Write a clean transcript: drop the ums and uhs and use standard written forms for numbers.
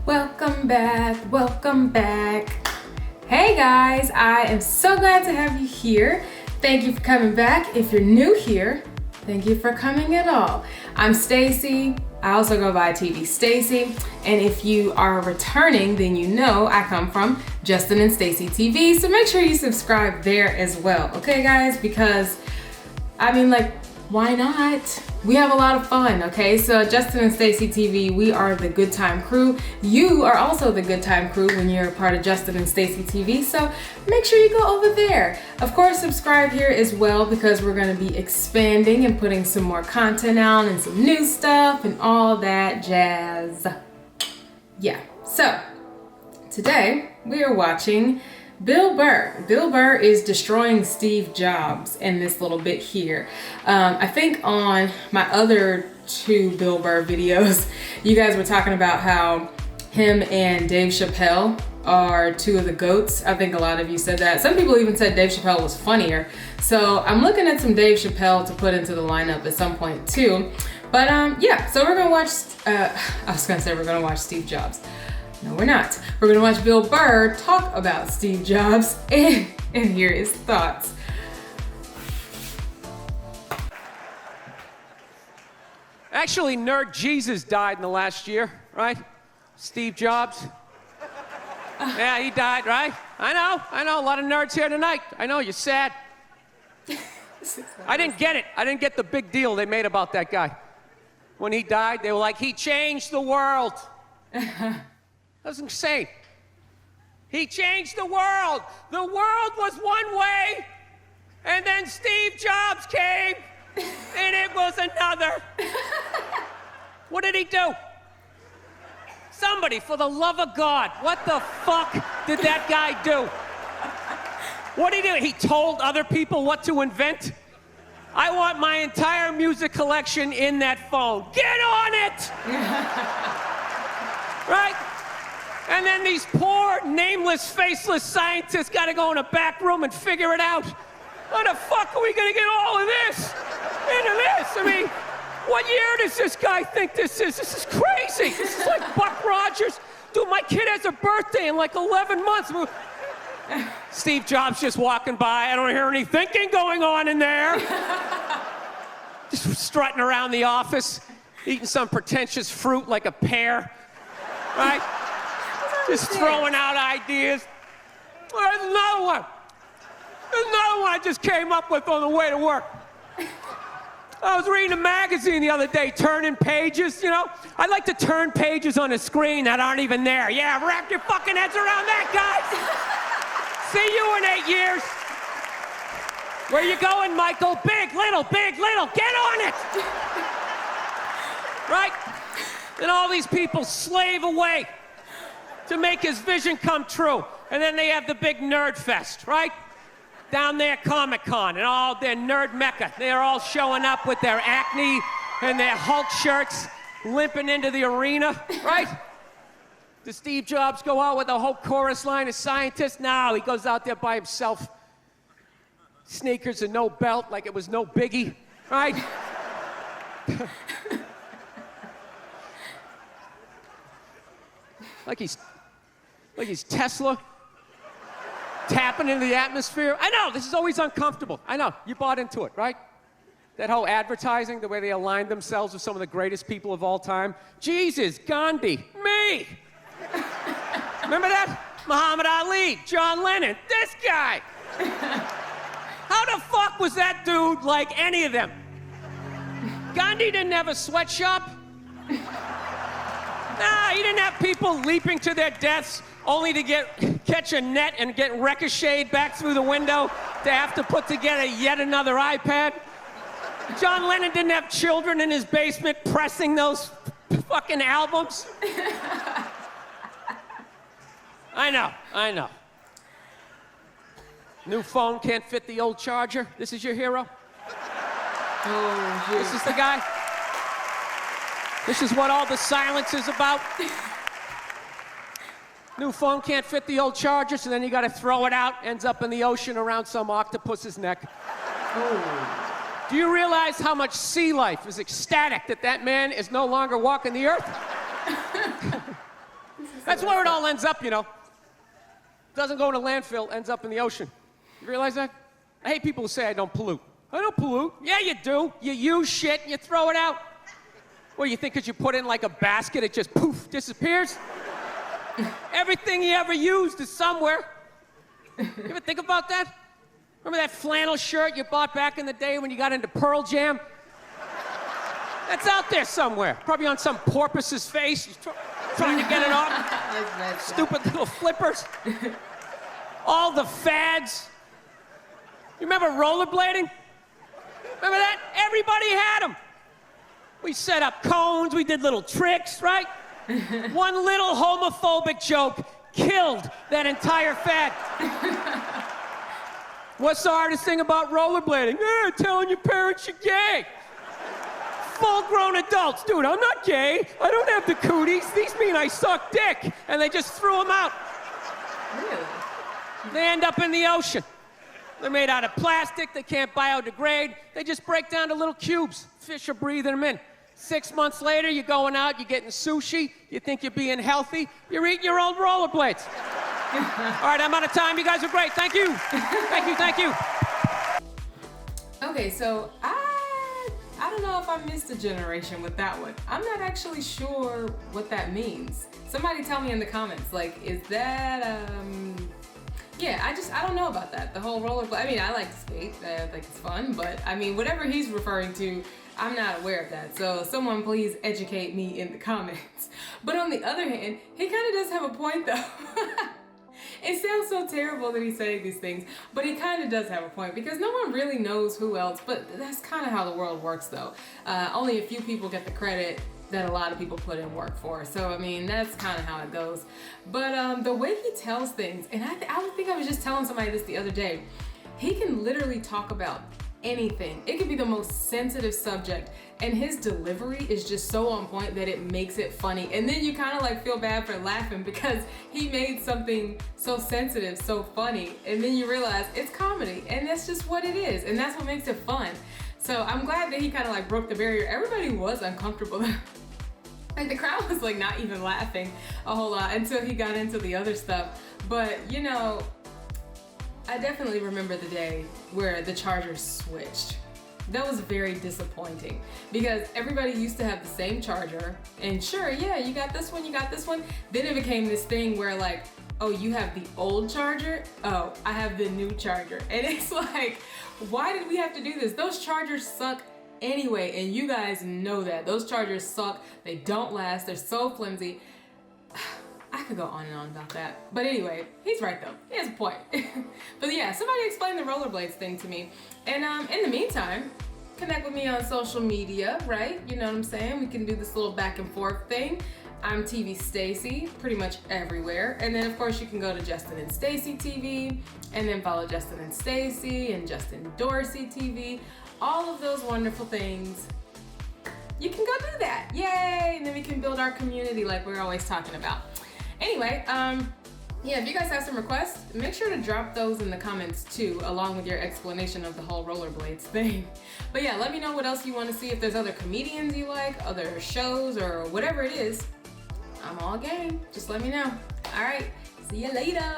Welcome back, welcome back. Hey guys, I am so glad to have you here. Thank you for coming back. If you're new here, thank you for coming at all. I'm Staci. I also go by TV Staci. And if you are returning, then you know I come from Justin and Staci TV. So make sure you subscribe there as well. Okay guys, because why not? We have a lot of fun, okay? So Justin and Staci TV, we are the Good Time Crew. You are also the Good Time Crew when you're a part of Justin and Staci TV, so make sure you go over there. Of course, subscribe here as well because we're gonna be expanding and putting some more content out and some new stuff and all that jazz. Yeah, so today we are watching Bill Burr. Bill Burr is destroying Steve Jobs in this little bit here. I think on my other two Bill Burr videos, you guys were talking about how him and Dave Chappelle are two of the GOATs. I think a lot of you said that. Some people even said Dave Chappelle was funnier. So I'm looking at some Dave Chappelle to put into the lineup at some point too. But yeah, so we're gonna watch, we're gonna watch Steve Jobs. No, we're not. We're gonna watch Bill Burr talk about Steve Jobs and hear his thoughts. Actually, Nerd Jesus died in the last year, right? Steve Jobs. Yeah, he died, right? I know, a lot of nerds here tonight. I know, you're sad. I didn't get it. I didn't get the big deal they made about that guy. When he died, they were like, he changed the world. That's insane. He changed the world. The world was one way, and then Steve Jobs came, and it was another. What did he do? Somebody, for the love of God, what the fuck did that guy do? What did he do? He told other people what to invent? I want my entire music collection in that phone. Get on it! Right? And then these poor, nameless, faceless scientists gotta go in a back room and figure it out. How the fuck are we gonna get all of this into this? I mean, what year does this guy think this is? This is crazy. This is like Buck Rogers. Dude, my kid has a birthday in like 11 months. Steve Jobs just walking by. I don't hear any thinking going on in there. Just strutting around the office, eating some pretentious fruit like a pear, right? Just throwing out ideas. There's another one. There's another one I just came up with on the way to work. I was reading a magazine the other day, turning pages, you know? I like to turn pages on a screen that aren't even there. Yeah, wrap your fucking heads around that, guys. See you in 8 years. Where you going, Michael? Big, little, get on it. Right? And all these people slave away to make his vision come true. And then they have the big nerd fest, right? Down there, Comic-Con, and all their nerd mecca. They're all showing up with their Acne and their Hulk shirts, limping into the arena, right? Does Steve Jobs go out with a whole chorus line of scientists? No, he goes out there by himself. Sneakers and no belt, like it was no biggie, right? Like he's Tesla, tapping into the atmosphere. I know, this is always uncomfortable. I know, you bought into it, right? That whole advertising, the way they aligned themselves with some of the greatest people of all time. Jesus, Gandhi, me. Remember that? Muhammad Ali, John Lennon, this guy. How the fuck was that dude like any of them? Gandhi didn't have a sweatshop. Nah, he didn't have people leaping to their deaths only to catch a net and get ricocheted back through the window to have to put together yet another iPad. John Lennon didn't have children in his basement pressing those fucking albums. I know. New phone can't fit the old charger. This is your hero? Oh, this is the guy? This is what all the silence is about? New phone can't fit the old charger, so then you gotta throw it out, ends up in the ocean around some octopus's neck. Oh. Do you realize how much sea life is ecstatic that that man is no longer walking the earth? This is That's where it all ends up, you know. Doesn't go in a landfill, ends up in the ocean. You realize that? I hate people who say I don't pollute. I don't pollute. Yeah, you do. You use shit and you throw it out. Well, you think because you put it in like a basket, it just poof, disappears? Everything you ever used is somewhere. You ever think about that? Remember that flannel shirt you bought back in the day when you got into Pearl Jam? That's out there somewhere. Probably on some porpoise's face. He's trying to get it off. Stupid little flippers. All the fads. You remember rollerblading? Remember that? Everybody had them. We set up cones, we did little tricks, right? One little homophobic joke killed that entire fad. What's the hardest thing about rollerblading? Telling your parents you're gay. Full-grown adults. Dude, I'm not gay. I don't have the cooties. These mean I suck dick. And they just threw them out. Really? They end up in the ocean. They're made out of plastic. They can't biodegrade. They just break down to little cubes. Fish are breathing them in. 6 months later, you're going out, you're getting sushi. You think you're being healthy. You're eating your old rollerblades. All right, I'm out of time. You guys are great. Thank you. Thank you, thank you. Okay, so I don't know if I missed a generation with that one. I'm not actually sure what that means. Somebody tell me in the comments, like, is that, yeah, I don't know about that. The whole rollerblade, I mean, I like to skate, I think it's fun, but I mean, whatever he's referring to, I'm not aware of that. So someone please educate me in the comments. But on the other hand, he kind of does have a point though. It sounds so terrible that he's saying these things, but he kind of does have a point because no one really knows who else, but that's kind of how the world works though. Only a few people get the credit that a lot of people put in work for. So, I mean, that's kind of how it goes. But the way he tells things, and I think I was just telling somebody this the other day, he can literally talk about anything. It could be the most sensitive subject, and his delivery is just so on point that it makes it funny. And then you kind of like feel bad for laughing because he made something so sensitive so funny, and then you realize it's comedy, and that's just what it is, and that's what makes it fun. So I'm glad that he kind of like broke the barrier. Everybody was uncomfortable. Like the crowd was like not even laughing a whole lot until he got into the other stuff. But you know, I definitely remember the day where the chargers switched. That was very disappointing because everybody used to have the same charger, and sure, yeah, you got this one, you got this one. Then it became this thing where like, oh, you have the old charger? Oh, I have the new charger. And it's like, why did we have to do this? Those chargers suck anyway, and you guys know that. Those chargers suck, they don't last, they're so flimsy. I could go on and on about that. But anyway, he's right though. He has a point. But yeah, somebody explain the rollerblades thing to me. And in the meantime, connect with me on social media, right? You know what I'm saying? We can do this little back and forth thing. I'm TV Staci, pretty much everywhere. And then of course you can go to Justin and Staci TV, and then follow Justin and Staci and Justin Dorsey TV. All of those wonderful things. You can go do that. Yay! And then we can build our community like we're always talking about. Anyway, yeah, if you guys have some requests, make sure to drop those in the comments too, along with your explanation of the whole rollerblades thing. But yeah, let me know what else you want to see, if there's other comedians you like, other shows, or whatever it is. I'm all game. Just let me know. All right, see you later.